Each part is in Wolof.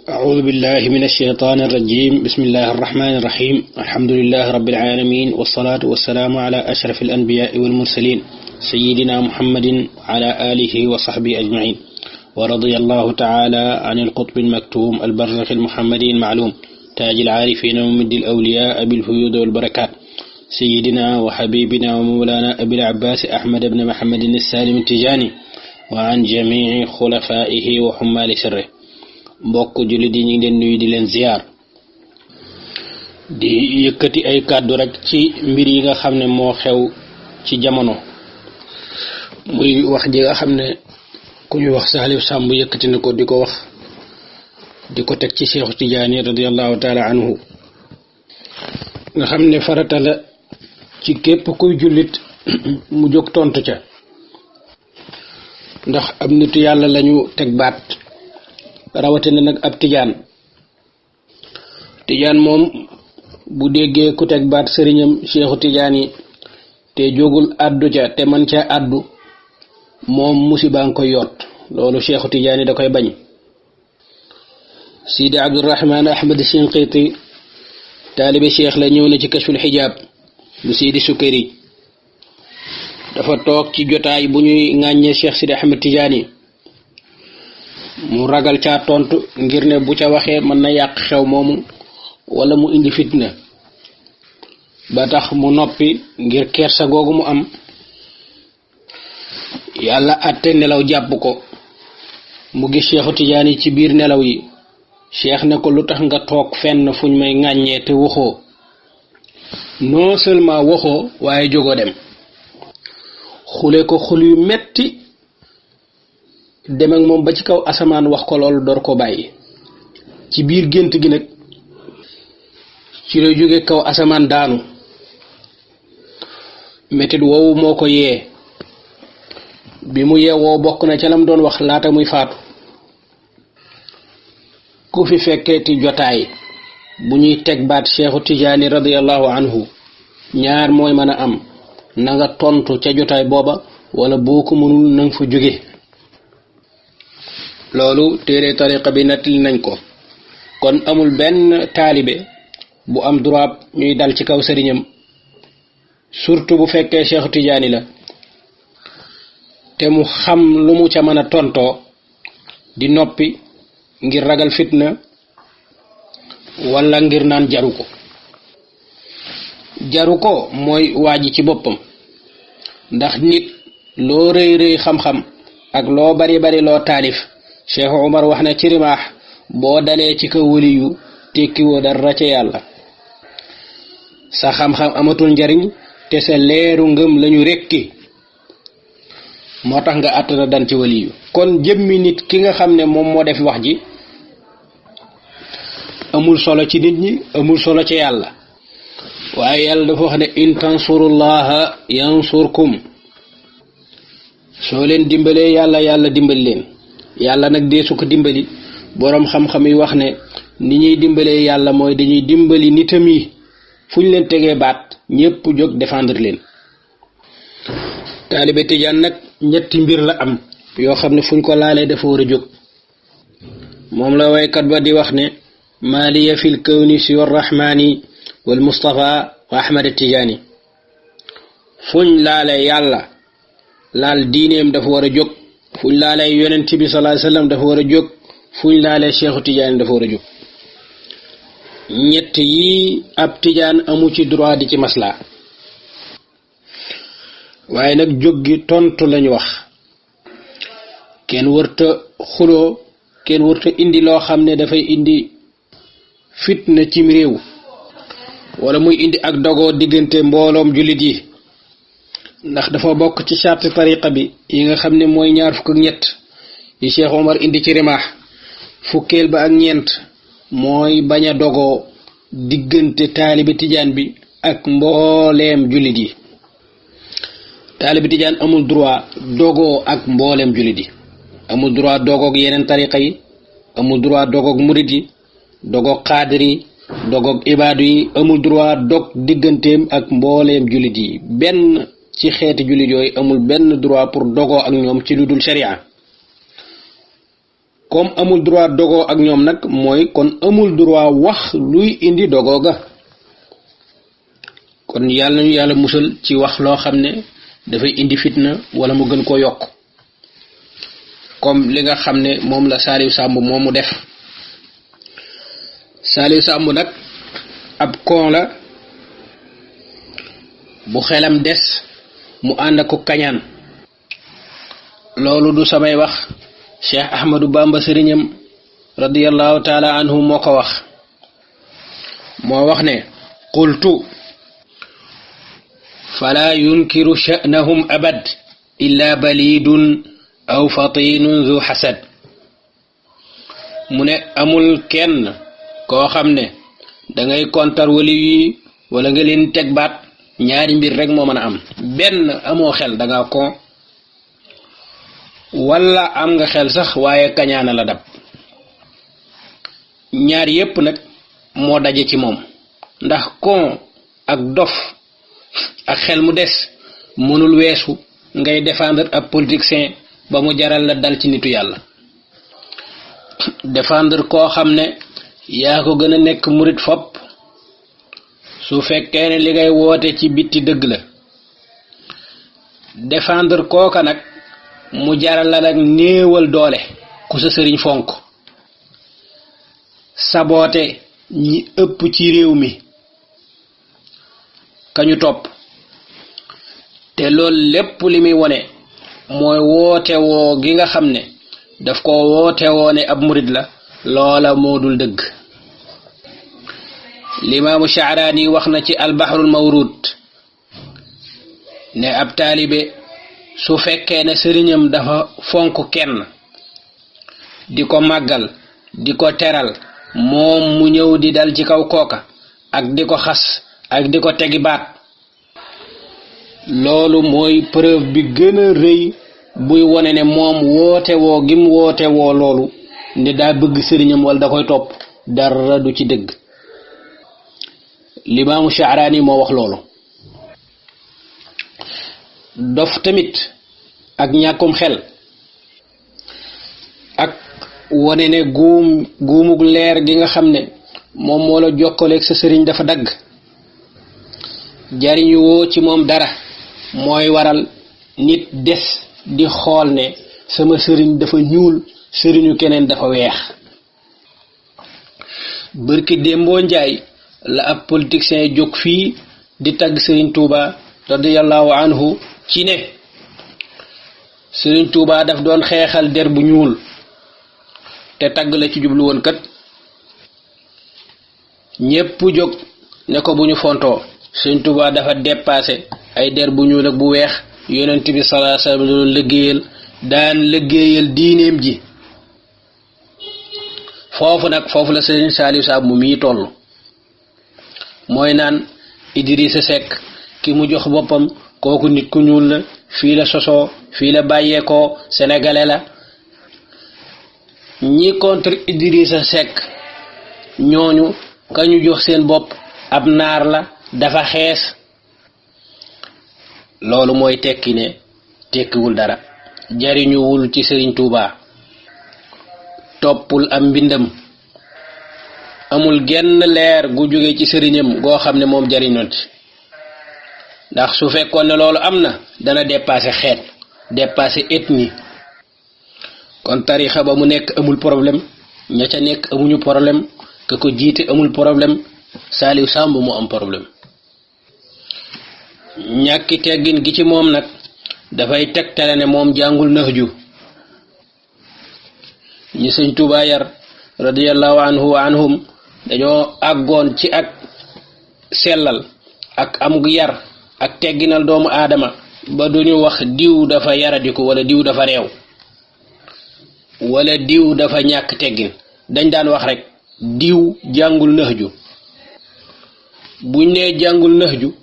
أعوذ بالله من الشيطان الرجيم بسم الله الرحمن الرحيم الحمد لله رب العالمين والصلاة والسلام على أشرف الأنبياء والمرسلين سيدنا محمد وعلى آله وصحبه أجمعين ورضي الله تعالى عن القطب المكتوم البرزخ المحمدي المعلوم تاج العارفين وممد الأولياء بالفيوض والبركات سيدنا وحبيبنا ومولانا أبي العباس أحمد بن محمد السالم التجاني وعن جميع خلفائه وحمال سره mbokk jullit yi ñu ngi leen nuyu di leen ziar di yëkkati ay kàddu rek ci mbir yi nga xam ne moo xew ci jamono muy wax ji nga xam ne ku ñu wax Salif Samb yëkkati na ko di ko wax di ko teg ci Cheikh Tidiane radiyallahu taala anhu nga xam ne farata la ci képp kuy jullit mu jóg tontu ca ndax ab nitu yàlla lañu teg baat rawatina nag ab tijaan moom bu déggee ku teg baat sëriñam Cheikhu Tidiane yi te jógul addu ca te man ca addu moom musiba nga koy yott loolu Cheikhu Tidiane yi da koy bañ. Sidi Abdurrahman Ahmad Shinqiti taalibe cheikh la ñëw na ci kashful xijaab bu Sidi Sukari dafa toog ci jotaay bu ñuy ŋàññee Cheikh Sidi Ahmad Tidiane yi mu ragal caa tontu ngir ne bu ca waxee mën na yàq xew moomu wala mu indi fitna ba tax mu noppi ngir kersa googu mu am yàlla atte nelaw jàpp ko mu gis Cheikhu Tidiane yi ci biir nelaw yi cheikh ne ko lu tax nga toog fenn fuñ may ŋàññee te waxoo non seulement waxoo waaye jógoo dem xule ko xul yu metti dem ak moom ba ci kaw asamaan wax ko loolu door ko bàyyi ci biir gént gi nag ci la jóge kaw asamaan daanu metit woowu moo ko yee bi mu yeewoo bokk na ca lam doon wax laata muy faatu ku fi fekkeeti jotaay bu ñuy teg baat Cheikhu Tidiane radiyallahu anhu ñaar mooy mën a am na nga tontu ca jotaay booba wala boo ko mënul nanga fa jóge loolu téere tariqa bi nettali nañ ko kon amul benn taalibe bu am droit ñuy dal ci kaw sëriñam surtout bu fekkee Cheikh Tidiane la te mu xam lu mu ca mën a tontoo di noppi ngir ragal fitna wala ngir naan jaru ko mooy waaji ci boppam ndax nit loo rëy rëy xam-xam ak loo bari bari loo taalif Cheikh Omar wax na ci rimaax boo dalee ci kaw waliyu tekkiwoo dara ca yàlla sa xam-xam amatul njariñ te sa leeru ngëm lañu rekki moo tax nga àttana dan ci waliyu kon jëmmi nit ki nga xam ne moom moo def wax ji amul solo ci nit ñi amul solo ci yàlla waaye yàlla dafa wax ne in tansurullaha yansurkum soo leen dimbalee yàlla dimbal leen yàlla nag dee su ko dimbali boroom xam-xam yi wax ne ni ñuy dimbalee yàlla mooy dañuy dimbali nitam yi fu ñu leen tegee baat ñépp jóg défendre leen taalibe Tijaan nag ñetti mbir la am yoo xam ne fu ñu ko laalee dafa war a jóg moom la waykat ba di wax ne maaliya fil kawni siwa rahmaani wal Mustafa wa Ahmad Tijaani fuñ laalee yàlla laal diineem dafa war a jóg fuñ laalee yonent bi sallallahu alayhi wasallam dafa war a jóg fuñ laalee Cheikhu Tidiane dafa war a jóg ñett yi ab tijaan amu ci droit di ci masla waaye nag jóg gi tontu lañu wax kenn wërta xuloo kenn wërta indi loo xam ne dafay indi fitna cim réew wala muy indi ak dogoo diggante mbooloom jullit yi ndax dafa bokk ci charte tariqa bi yi nga xam ne mooy ñaar fukk ak ñett yi Cheikh Omar indi ci rimaax fukkeel ba ak ñeent mooy bañ a dogoo diggante taalibe tijaan bi ak mbooleem jullit yi taalibe tijaan amul droit dogoo ak mbooleem jullit yi amul droit dogoog yeneen tariqa yi amul droit dogoog murit yi dogoog xaadir yi dogoog ibaadu yi amul droit dog digganteem ak mbooleem jullit yi benn ci xeeti jullit yooyu amul benn droit pour dogoo ak ñoom ci lu dul sharia comme amul droit dogoo ak ñoom nag mooy kon amul droit wax luy indi dogoo ga kon yàlla nañu yàlla musal ci wax loo xam ne dafay indi fitna wala mu gën koo yokk comme li nga xam ne moom la Saliou Samb moomu def Saliou Samb nag ab kon la bu xelam des mu ànd ak ko kañaan loolu du samay wax Cheikh Ahmadou Bamba sëriñam radiyallahu taala anhu moo ko wax moo wax ne qultu fala yunkiru sha'nahum abad illa balidun aw fatinun zu hasad mu ne amul kenn koo xam ne dangay kontar wali yi wala nga leen teg baat ñaari mbir rek moo mën a am benn amoo xel danga kon wala am nga xel sax waaye kañaana la dab ñaar yépp nag moo daje ci moom ndax kon ak dof ak xel mu des mënul weesu ngay défendre ab politicien ba mu jaral la dal ci nitu yàlla défendre koo xam ne yaa ko gën a nekk murit fopp su fekkee ne li ngay woote ci bitti dëgg la défendre kooka nag mu jaral la nag néewal doole ku sa sëriñ fonk saboote ñi ëpp ci réew mi kañu topp te loolu lépp li muy wone mooy woote woo gi nga xam ne daf ko woote woo ne ab murid la loola moo dul dëgg limaamu Sha'raani wax na ci albahrul mawruud ne ab taalibe su fekkee ne sëriñam dafa fonk kenn di ko màggal di ko teral moom mu ñëw di dal ci kaw kooka ak di ko xas ak di ko tegi baat loolu mooy preuve bi gën a rëy buy wone ne moom woote woo gim woote woo loolu ne daa bëgg sëriñam wala da koy topp dara du ci dëgg limaamu Sha'raani moo wax loolu dof tamit ak ñàkkum xel ak wone ne guumug leer gi nga xam ne moom moo la jokkaleeg sa sëriñ dafa dagg jariñu woo ci moom dara mooy waral nit des di xool ne sama sëriñ dafa ñuul sëriñu keneen dafa weex bërki démboo njaay la ab politicien jóg fii di tagg sëriñ Tuuba radiyallahu anhu ci ne sëriñ Tuuba daf doon xeexal der bu ñuul te tagg la ci jublu woon kat ñépp jóg ne ko bu ñu fontoo sëriñ Tuuba dafa dépassé ay der bu ñuul ak bu weex yonent bi sallallahu alayhi wasallam doon daan liggéeyal diineem ji foofu la sëriñ Saliou Samb mu mii toll mooy naan Idrissa Seck ki mu jox boppam kooku nit ku ñuul la fii la sosoo fii la bàyyeekoo sénégalais la ñi contre Idrissa Seck ñooñu kañu jox seen bopp ab naar la dafa xees loolu mooy tekki ne tekkiwul dara jariñuwul ci Sëriñ Tuuba toppul am mbindam amul genn leer gu jóge ci sëriñam goo xam ne moom jariñoon ci ndax su fekkoon ne loolu am na dana dépasser xeet dépasser ethnie kon tarixa ba mu nekk amul problème ña ca nekk amuñu problème ka ko jiite amul problème Saliou Samb mu am problème ñàkki teggin gi ci moom nag dafay tegtale ne moom jàngul nahju ñi Sëñ Tuubaa yar radiyallahu anhu wa anhum dañoo àggoon ci ak sellal ak am yar ak tegginal doomu aadama ba duñu wax diw dafa yaradiku wala diw dafa réew wala diw dafa ñàkk teggin dañ daan wax rek diw jàngul nahju buñ nee jàngul nahju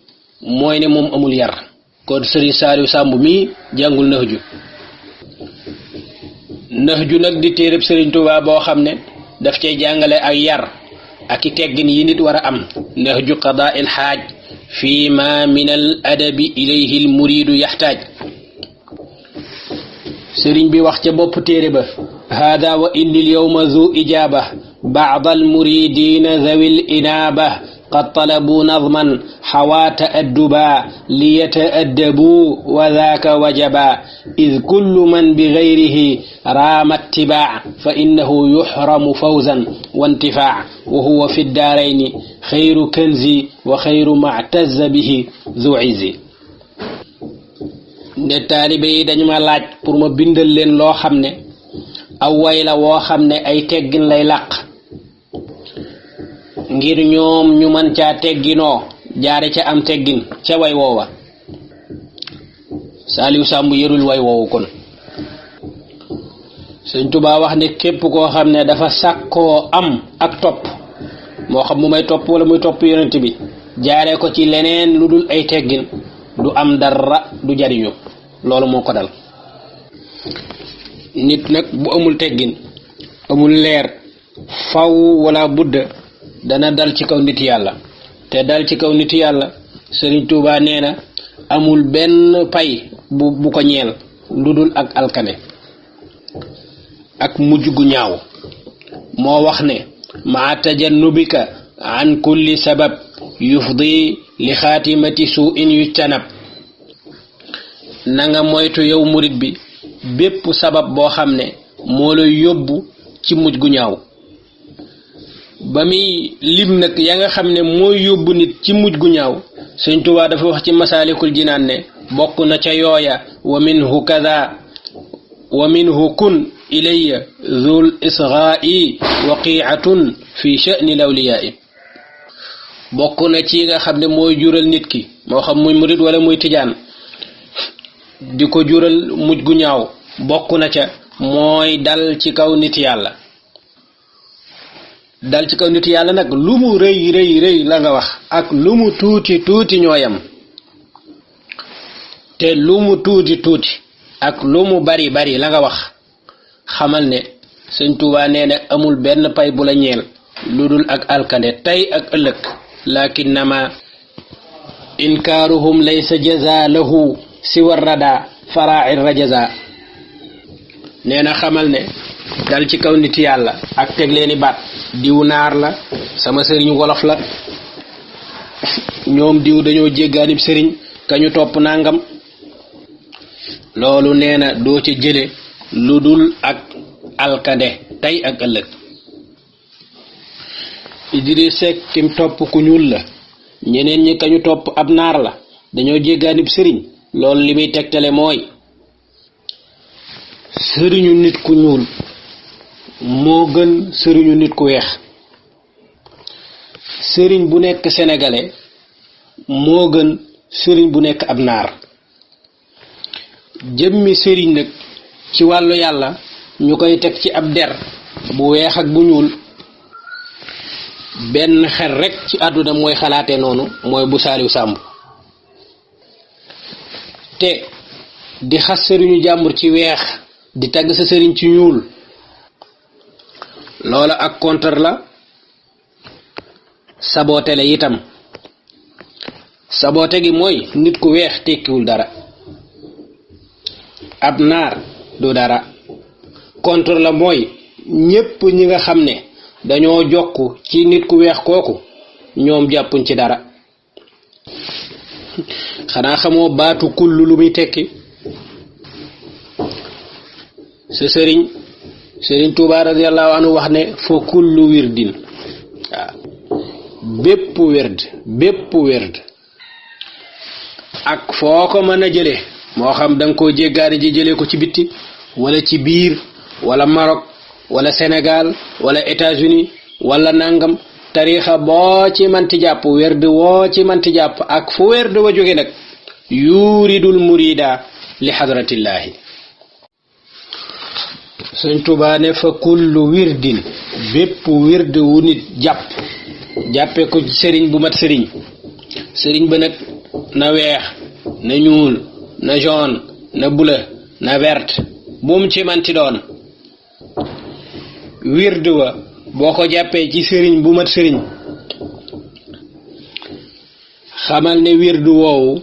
mooy ne moom amul yar kon Sëriñ Saliou Samb mii jàngul nahju nag di téereb Sëriñ Tuubaa boo xam ne daf cay jàngale ak yar ak i teggin yi nit war a am nahju qadaa'il haaj fi ma min al adabi ilayhi al muridu yaxtaaj sëriñ bi wax ca bopp téere ba هذا وإن اليوم ذو إجابة بعض المريدين ذوي الإنابة قد طلبوا نظما حوى تأدبا ليتأدبوا وذاك وجبا إذ كل من بغيره رام اتباع فإنه يحرم فوزا وانتفاع وهو في الدارين خير كنز وخير ما اعتز به ذو عز. ne taalibe yi dañu ma laaj pour ma bindal leen loo xam ne aw way la woo xam ne ay teggin lay làq ngir ñoom ñu mën caa tegginoo jaare ca am teggin ca way woowa. Saliou Samb yërul way woowu kon Sëñ Tuubaa wax ne képp koo xam ne dafa sàkkoo am ak topp moo xam mu may topp wala muy topp yonent bi jaare ko ci leneen lu dul ay teggin du am dara du jariñu. loolu moo ko dal. nit nag bu amul teggin amul leer faw wala budda dana dal ci kaw nit yàlla te dal ci kaw nit yàlla Sëriñ Tuubaa nee na amul benn pay bu ko ñeel lu dul ak alkane ak mujj gu ñaaw. moo wax ne maa tajannubika an kulli sabab yufdi li xaatimati su'in yujtanab. na nga moytu yow murit bi bépp sabab boo xam ne moo lay yóbbu ci mujj gu ñaaw. ba muy lim nag ya nga xam ne mooy yóbbu nit ci mujj gu ñaaw Sëñ Tuubaa dafa wax ci Masaalikul Jinaan ne bokk na ca yooya wa minhu kada wa minhu kun ilayya zul isghaa'i waqi'atun fi sha'ni lawliyaa'i. bokk na ci nga xam ne mooy jural nit ki moo xam muy murit wala muy tijaan di ko jural mujj gu ñaaw bokk na ca mooy dal ci kaw nit yàlla. dal ci kaw nit yàlla nag lu mu rëy la nga wax ak lu mu tuuti ñooyam te lu mu tuuti ak lu mu bari la nga wax xamal ne Sëñ Tuubaa nee na amul benn pay bu la ñeel lu dul ak alkande tey ak ëllëg. lakinnama inkaaruhum laysa jaza lahu siwa rada fara'ir rajaza. nee na xamal ne dal ci kaw nit yàlla ak teg leeni baat diw naar la sama sëriñ wolof la ñoom diw dañoo jéggaanib sëriñ kañu topp nangam loolu nee na doo ca jële lu dul ak alkande tey ak ëllëg. Idriss Seck kim topp ku ñuul la ñeneen ñi kañu topp ab naar la dañoo jéggaanib sëriñ loolu li muy tegtale mooy sëriñu nit ku ñuul moo gën sëriñu nit ku weex. sëriñ bu nekk sénégalais moo gën sëriñ bu nekk ab naar. jëmmi sëriñ nag ci wàllu yàlla ñu koy teg ci ab der bu weex ak bu ñuul benn xel rek ci àdduna mooy xalaate noonu mooy bu Saliou Samb. te di xas sëriñu jàmbur ci weex di tagg sa sëriñ ci ñuul loola ak contre la saboote la itam. saboote gi mooy nit ku weex tekkiwul dara ab naar du dara. contre la mooy ñépp ñi nga xam ne dañoo jokk ci nit ku weex kooku ñoom jàppuñ ci dara. xanaa xamoo baatu kullu lu muy tekki. sa sëriñ Tuubaa radiyallahu anhu wax ne fa kullu wirdin waaw bépp werd ak foo ko mën a jële moo xam da nga koo jéggaani ji jëlee ko ci bitti wala ci biir wala Maroc wala Sénégal wala États-Unis wala nangam tariixa boo ci manti jàpp werd woo ci manti jàpp ak fu werd wa jóge nag yuridul murida li xadratillaahi. Sëñ Tuubaa ne fa kullu wirdin bépp wird wu nit jàppe ko sëriñ bu mat sëriñ ba nag na weex na ñuul na jaune na bleu na verte bum ci manti doon wird wa boo ko jàppee ci sëriñ bu mat sëriñ xamal ne wird woowu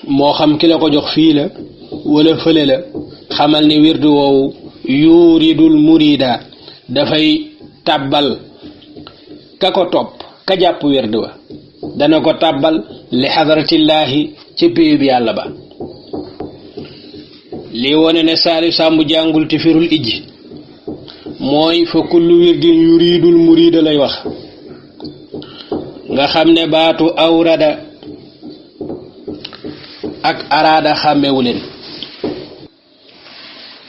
moo xam ki la ko jox fii la wala fële la xamal ne wird woowu yuridul murida dafay tàbbal ka ko topp ka jàpp werd wa dana ko tàbbal li xadratillaahi ci péyub yàlla ba. lii wone ne Saliou Samb jàngul te firul ijji mooy fa kullu wirdin yuridul murida lay wax nga xam ne baatu awrada ak araada xàmmewu leen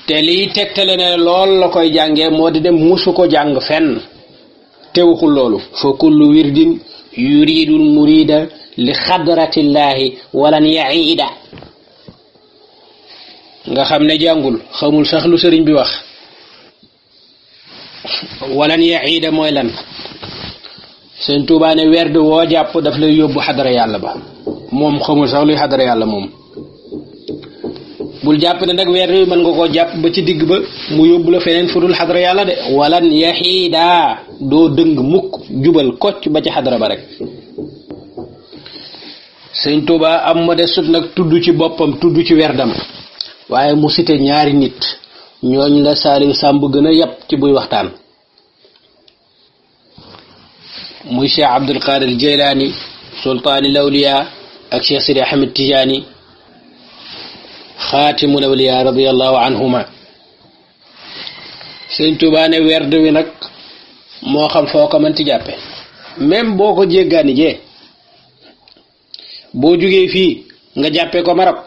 te liy tegtale ne lool la koy jàngee moo di dem musu ko jàng fenn te waxul loolu fa kullu wirdin yuridul murida li xadratillaahi walan yaida nga xam ne jàngul xamul sax lu sëriñ bi wax. walan yaida mooy lan Sëñ Tuubaa ne werd woo jàpp daf lay yóbbu xadara yàlla ba moom xamul sax luy xadara yàlla moom. bul jàpp ne nag werd wi mën nga koo jàpp ba ci digg ba mu yóbbu la feneen fu dul xadara yàlla de walan yaxiida doo dëng mukk jubal kocc ba ci xadara ba rek. Sëñ Tuubaa am ma de sut nag tudd ci boppam tudd ci werdam waaye mu cité ñaari nit ñooñ la Saliou Samb gën a yàpp ci buy waxtaan muy Cheikh Abdul Qadir Jeylaani sultaani lawliya ak Cheikh Sidi Ahmed Tijaani xaatimul awliya radiyallahu anhuma. Sëñ Tuubaa ne werd wi nag moo xam foo ko mënti jàppe même boo ko jéggaani jee boo jugee fii nga jàppee ko Maroc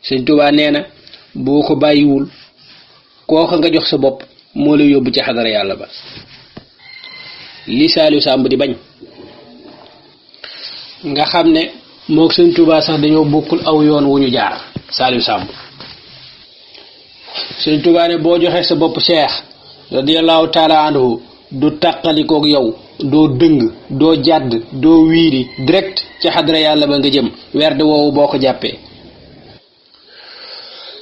Sëñ Tuubaa nee na boo ko bàyyiwul kooka nga jox sa bopp moo lay yóbbu ci xadara yàlla ba. li Saliou Samb di bañ nga xam ne mook Sëñ Tuubaa sax dañoo bokkul aw yoon wu ñu jaar. Saliou Samb Sëñ Tuubaa ne boo joxee sa bopp Cheikh radiyallahu taala anhu du tàqalikoog yow doo dëng doo jàdd doo wiiri direct ci xadara yàlla ba nga jëm werd woowu boo ko jàppee.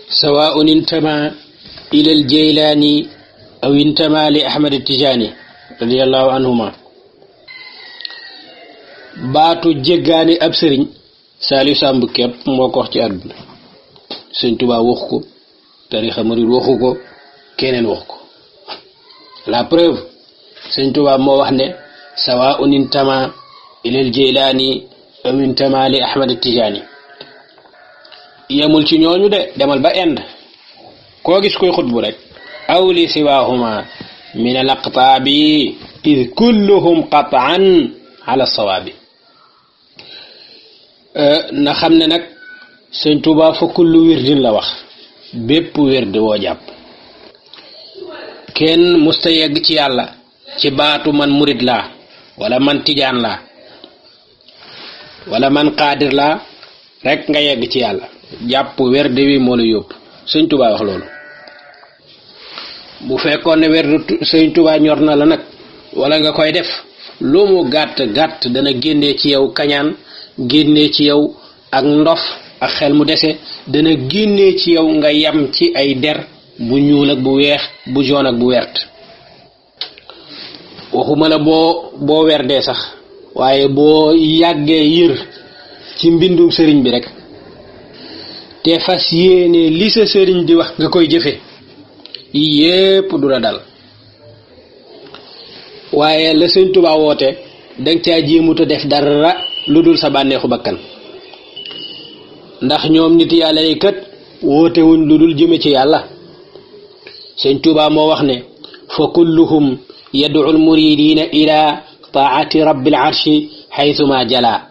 sawaun intama ila al jeylaani aw intama li ahmad tijaani radiyallahu anhuma. baatu jéggaani ab sëriñ Saliou Samb képp moo ko wax ci àdduna. Sëñ Tuubaa wax ko tarixa murid waxu ko keneen wax ko. la preuve Sëñ Tuubaa moo wax ne sawaun intama ila al jeylaani aw intama li ahmad tijaani. yemul ci ñooñu de demal ba Inde koo gis koy xutbu rek aw li siwaahuma min al aqtaabi id kulluhum qat'an ala sawaabi. na xam ne nag Sëñ Tuubaa fa kullu wirdin la wax bépp wird woo jàpp kenn musta yegg ci yàlla ci baatu man murid laa wala man tijaan laa wala man qaadir laa rek nga yegg ci yàlla jàpp werd wi moo la yóbbu. Sëñ Tuubaa wax loolu. bu fekkoon ne werd Sëñ Tuubaa ñor na la nag wala nga koy def lu mu gàtt gàtt dana génnee ci yow kañaan génnee ci yow ak ndof ak xel mu dese dana génnee ci yow nga yam ci ay der bu ñuul ak bu weex bu jaune ak bu wert. waxuma la boo werdee sax waaye boo yàggee yër ci mbindum sëriñ bi rek te fas yéene li sa sëriñ di wax nga koy jëfe yépp du la dal. waaye la Sëñ Tuubaa woote danga caa jéemuta def dara lu dul sa bànneexu bakkan ndax ñoom nit yàlla yi kat woote wuñ lu dul jëme ci yàlla. Sëñ Tuubaa moo wax ne fa kulluhum yad'u al muridina ila taati rabbil arshi haythuma jala.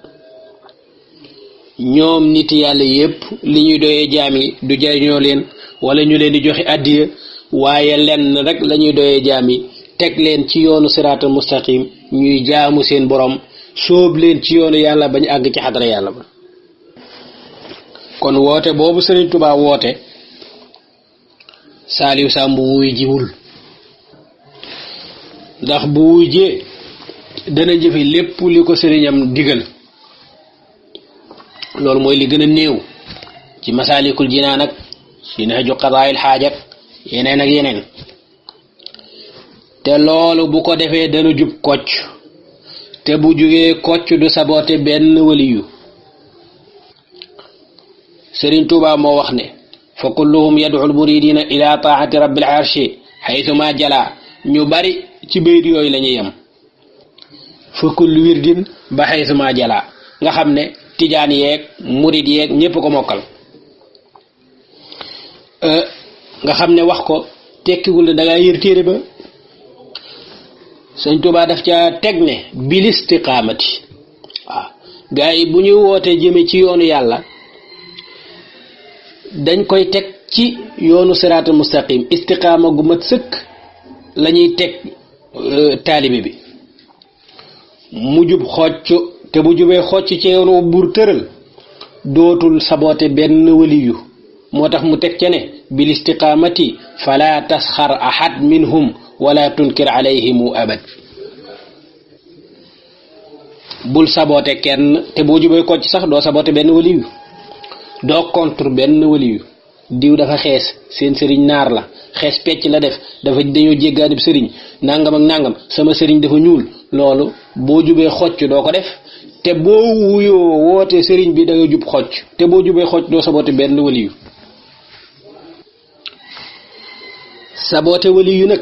ñoom nit yàlla yépp li ñuy doyee jaam yi du jariñoo leen wala ñu leen di joxe addiya waaye lenn rek la ñuy doyee jaam yi teg leen ci yoonu siraatal mustaqim ñuy jaamu seen borom sóob leen ci yoonu yàlla bañ àgg ci xadara yàlla ba. kon woote boobu Sëriñ Tuubaa woote Saliou Samb wuy jiwul ndax bu wuy jee dana jëfe lépp li ko sëriñam digal. loolu mooy li gën a néew ci masaalikul jinaan ak ci nahju qadaa'il xaajat yeneen ak yeneen te loolu bu ko defee dana jub kocc te bu jugee kocc du saboote benn waliyu. Sëriñ Tuubaa moo wax ne fa kulluhum yad'u al-muridina ila taati rabbil arshi haythuma jala ñu bari ci bayit yooyu la ñuy yem fa kullu wirdin ba haythuma jala nga xam ne tijaan yeeg murid yeeg ñépp ko mokkal nga xam ne wax ko tekkiwul ne dangaa yër téere ba. Sëñ Tuubaa daf ca teg ne bil istiqaamati waaw gaa yi bu ñuy wootee jëme ci yoonu yàlla dañ koy teg ci yoonu siraatal mustaqim istiqaama gu mat sëkk la ñuy teg taalibe bi mu jub xocc te bu jubee xocc ci yoonu buur tëral dootul saboote benn waliyu moo tax mu teg ca ne bil istiqaamati fala tasxar ahad minhum wala tunkir alayhimu abad bul saboote kenn te boo jubee ko ci sax doo saboote benn waliyu doo contre benn waliyu diw dafa xees seen sëriñ naar la xees pecc la def dafa dañoo jéggaanib sëriñ nangam ak nangam sama sëriñ dafa ñuul loolu boo jubee xocc doo ko def te boo wuyoo woote sëriñ bi da nga jub xocc te boo jubee xocc doo saboote benn waliyu saboote waliyu nag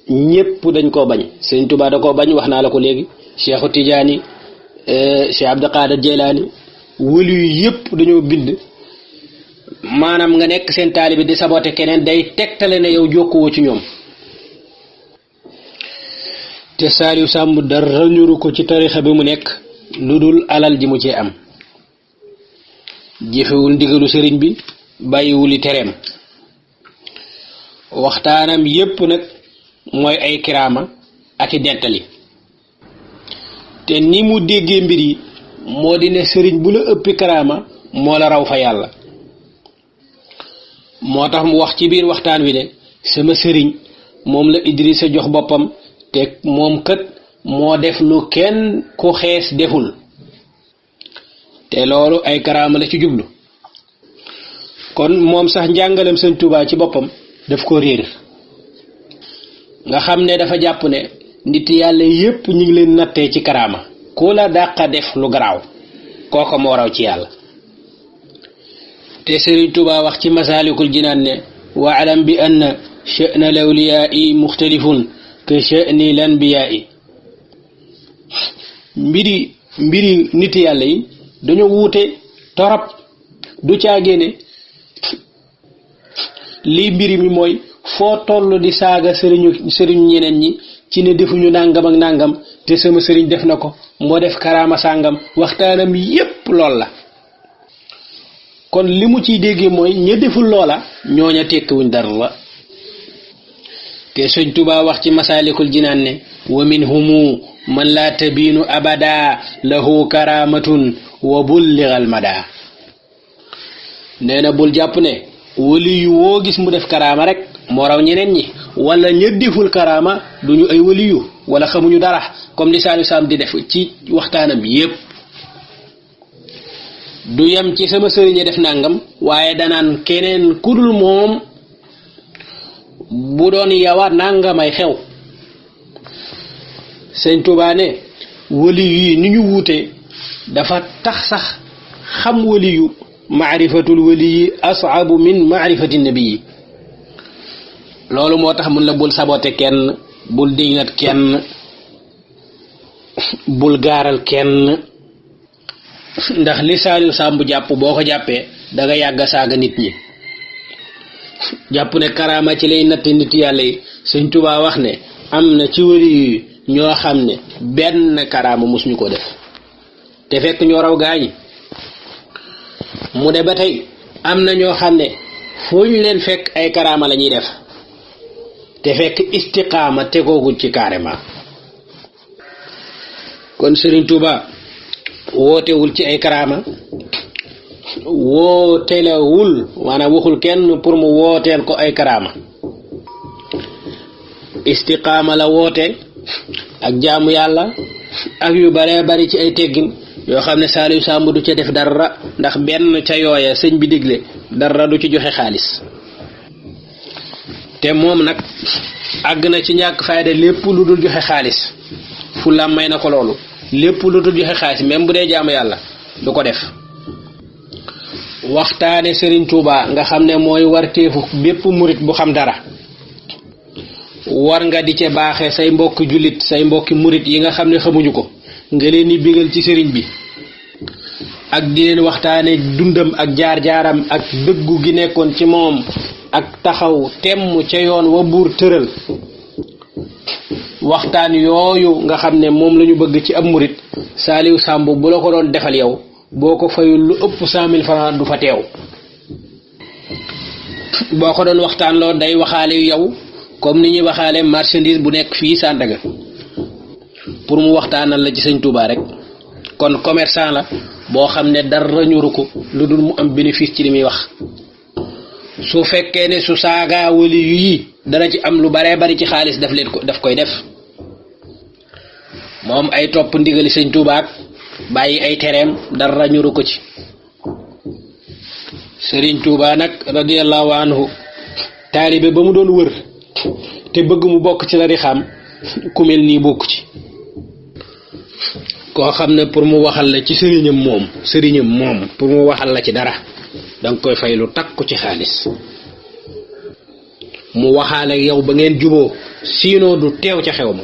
ñépp dañ koo bañ Sëriñ Tuubaa da koo bañ wax naa la ko léegi Cheikhu Tijaani Cheikh Abdul Qaadir Jeylaani waliyu yépp dañoo bind maanaam nga nekk seen taalibe di saboote keneen day tegtale ne yow jokkuwoo ci ñoom te Saliou Samb dara ñuru ko ci tarixa bi mu nekk lu dul alal ji mu cee am jëfewul ndigalu sëriñ bi bàyyiwuli tereem waxtaanam yépp nag mooy ay kiraama ak i nettali te ni mu déggee mbir yi moo di ne sëriñ bu la ëppi karaama moo la raw fa yàlla moo tax mu wax ci biir waxtaan wi ne sama sëriñ moom la Idrissa jox boppam te moom kat moo def lu kenn ku xees deful te loolu ay karaama la ci jublu kon moom sax njàngalem Sëñ Tuubaa ci boppam daf ko réer nga xam ne dafa jàpp ne nit yàlla yépp ñu ngi leen nattee ci karaama ku la dàqa def lu garaaw kooko moo raw ci yàlla te Sëriñ Tuubaa wax ci Masaalikul Jinaan ne waalam bi anna sha'na al-awliyaa'i muxtalifun ka sha'ni al-anbiyaa'i mbiri nit yàlla yi dañoo wuute torop du caagéene lii mbiri mi mooy foo toll di saaga sëriñu ñeneen ñi ci ne defuñu nàngam ak nàngam te sama sëriñ def na ko moo def karaama sàngam waxtaanam yépp lool la kon li mu ciy déggee mooy ña deful loola ñooña tekkiwuñ dara la te Sëñ Tuubaa wax ci Masaalikul Jinaan ne wa minhumu man laa tabiinu abada lahu karaamatun wa bulligal mada nee na bul jàpp ne wali yu woo gis mu def karaama rek moo raw ñeneen ñi wala ña deful karaama duñu ay waliyu wala xamuñu dara comme li Saliou Samb di def ci waxtaanam yépp du yem ci sama sëriñ def nangam waaye danaan keneen kudul moom bu doon yawa nangamay xew Sëñ Tuubaa ne waliyu yi ni ñu wuute dafa tax sax xam waliyu maarifatul waliyi as'abu min maarifati nabii loolu moo tax mun la bul sabote kenn bul diingat kenn bul gaaral kenn ndax li Saliou Samb jàpp boo ko jàppee da nga yàgg saaga nit ñi jàpp ne karaama ci lay natt nit yàlla yi Sëñ Tuubaa wax ne am na ci waliyu ñoo xam ne benn karaama musuñu ko def te fekk ñoo raw gaañi mu de ba tey am na ñoo xam ne foo ñu leen fekk ay karaama la ñuy def te fekk istiqaama tegooguñ ci carrément kon Sëriñ Tuuba wootewul ci ay karaama wootelewul maanaam waxul kenn pour mu wooteel ko ay karaama istiqaama la woote ak jaamu yàlla ak yu bare bari ci ay teggin yoo xam ne Saliou Samb du ca def dara ndax benn ca yooya sëñ bi digle dara du ci joxe xaalis te moom nag àgg na ci ñàkk fayda lépp lu dul joxe xaalis fu la may na ko loolu lépp lu dul joxe xaalis même bu dee jaamu yàlla du ko def waxtaane Serigne Touba nga xam ne mooy warteefu bépp murit bu xam dara war nga di ca baaxee say mbokki jullit say mbokki murit yi nga xam ne xamuñu ko nga leen di bégal ci sëriñ bi ak di leen waxtaane dundam ak jaar-jaaram ak dëggu gi nekkoon ci moom ak taxaw temm ca yoon wa buur tëral waxtaan yooyu nga xam ne moom lañu bëgg ci ab murit Saliou Samb bu la ko doon defal yow boo ko fayul lu ëpp 100,000 francs du fa teew boo ko doon waxtaan loo day waxaale yow comme ni ñuy waxaale marchandise bu nekk fii Sandaga pour mu waxtaanal la ci Sëñ Touba rek kon commerçant la boo xam ne dara ñuru ko lu dul mu am bénéfice ci li muy wax su fekkee ne su saaga wali yi dana ci am lu bare bari ci xaalis daf koy def moom ay topp ndigali Sëñ Touba ak bàyyi ay tereem dara ñuru ko ci Serigne Touba nag radiyallahu anhu taalibe ba mu doon wër te bëgg mu bokk ci la di xam ku mel nii bokk ci koo xam ne pour mu waxal la ci sëriñam moom pour mu waxal la ci dara danga koy fay lu takku ci xaalis mu waxaale yow ba ngeen juboo sinon du teew ca xew ma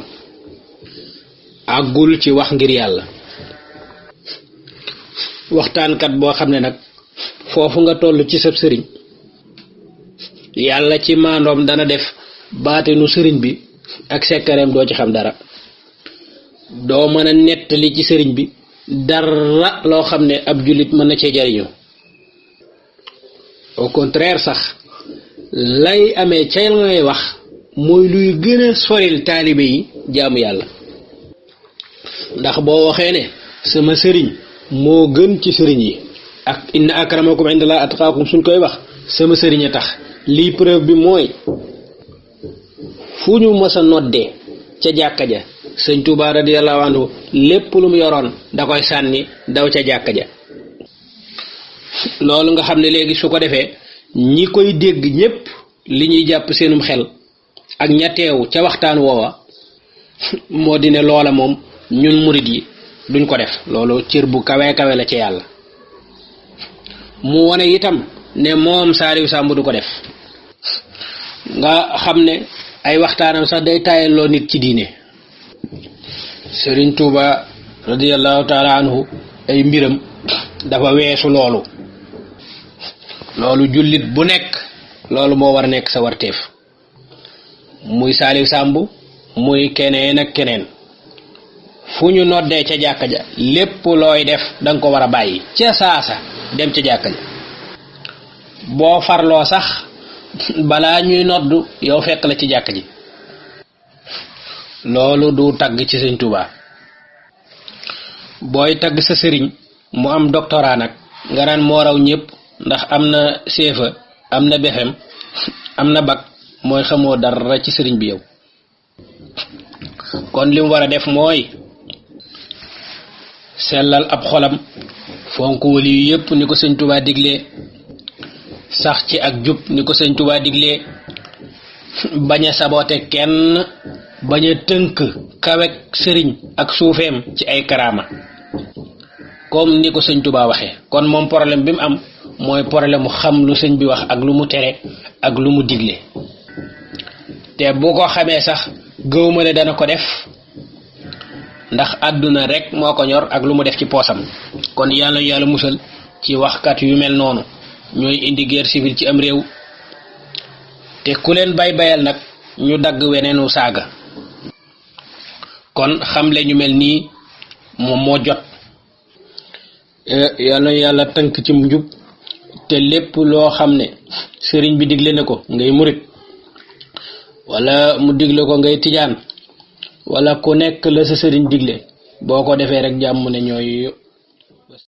àggul ci wax ngir yàlla waxtaankat boo xam ne nag foofu nga toll ci sab sëriñ yàlla ci maandoom dana def baatinu sëriñ bi ak sekkareem doo ci xam dara doo mën a nettali ci sëriñ bi dara loo xam ne ab jullit mën na cee jariñu au contraire sax lay amee ca ngay wax mooy luy gën a soril taalibe yi jaamu yàlla ndax boo waxee ne sama sëriñ moo gën ci sëriñ yi ak inna akramakum indallahi atqaakum suñ koy wax sama sëriñ a tax lii preuve bi mooy fu ñu mës a noddee ca jàkka ja Sëñ Touba radiyallahu anhu lépp lu mu yoroon da koy sànni daw ca jàkka ja loolu nga xam ne léegi su ko defee ñi koy dégg ñépp li ñuy jàpp seenum xel ak ña teew ca waxtaan woowa moo di ne loola moom ñun murit yi duñ ko def loolu cër bu kawe kawe la ci yàlla mu wone itam ne moom Saliou Samb du ko def nga xam ne ay waxtaanam sax day taayaloo nit ci diine Serigne Touba radiyallahu taala anhu ay mbiram dafa weesu loolu jullit bu nekk loolu moo war a nekk sa warteef muy Saliou Samb muy keneen ak keneen fu ñu noddee ca jàkka ja lépp looy def danga ko war a bàyyi ca saasa dem ca jàkka ja boo farloo sax balaa ñuy noddu yow fekk la ci jàkka ji loolu du tagg ci Sëñ Touba booy tagg sa sëriñ mu am doctorat nag nga naan moo raw ñëpp ndax am na CFA am na BFEM am na bac mooy xamoo dara ci sëriñ bi yow kon li mu war a def mooy sellal ab xolam fonk wali yu yëpp ni ko Sëñ Touba diglee sax ci ak jub ni ko Sëñ Touba diglee bañ a saboote kenn bañ a tënk kawek sëriñ ak suufeem ci ay karaama comme ni ko Sëñ Touba waxee kon moom problème bi mu am mooy problème mu xam lu sëñ bi wax ak lu mu tere ak lu mu digle te bu ko xamee sax gëwma ne dana ko def ndax àdduna rek moo ko ñor ak lu mu def ci poosam kon yàlla musal ci waxkat yu mel noonu ñooy indi guerre civile ci am réew te ku leen bayal nag ñu dagg weneenu saaga kon xamle ñu mel nii moom moo jot yàlla tënk ci njub te lépp loo xam ne sëriñ bi digle na ko ngay murit wala mu digle ko ngay tijaan wala ku nekk la sa sëriñ digle boo ko defee rek jàmm ne ñooy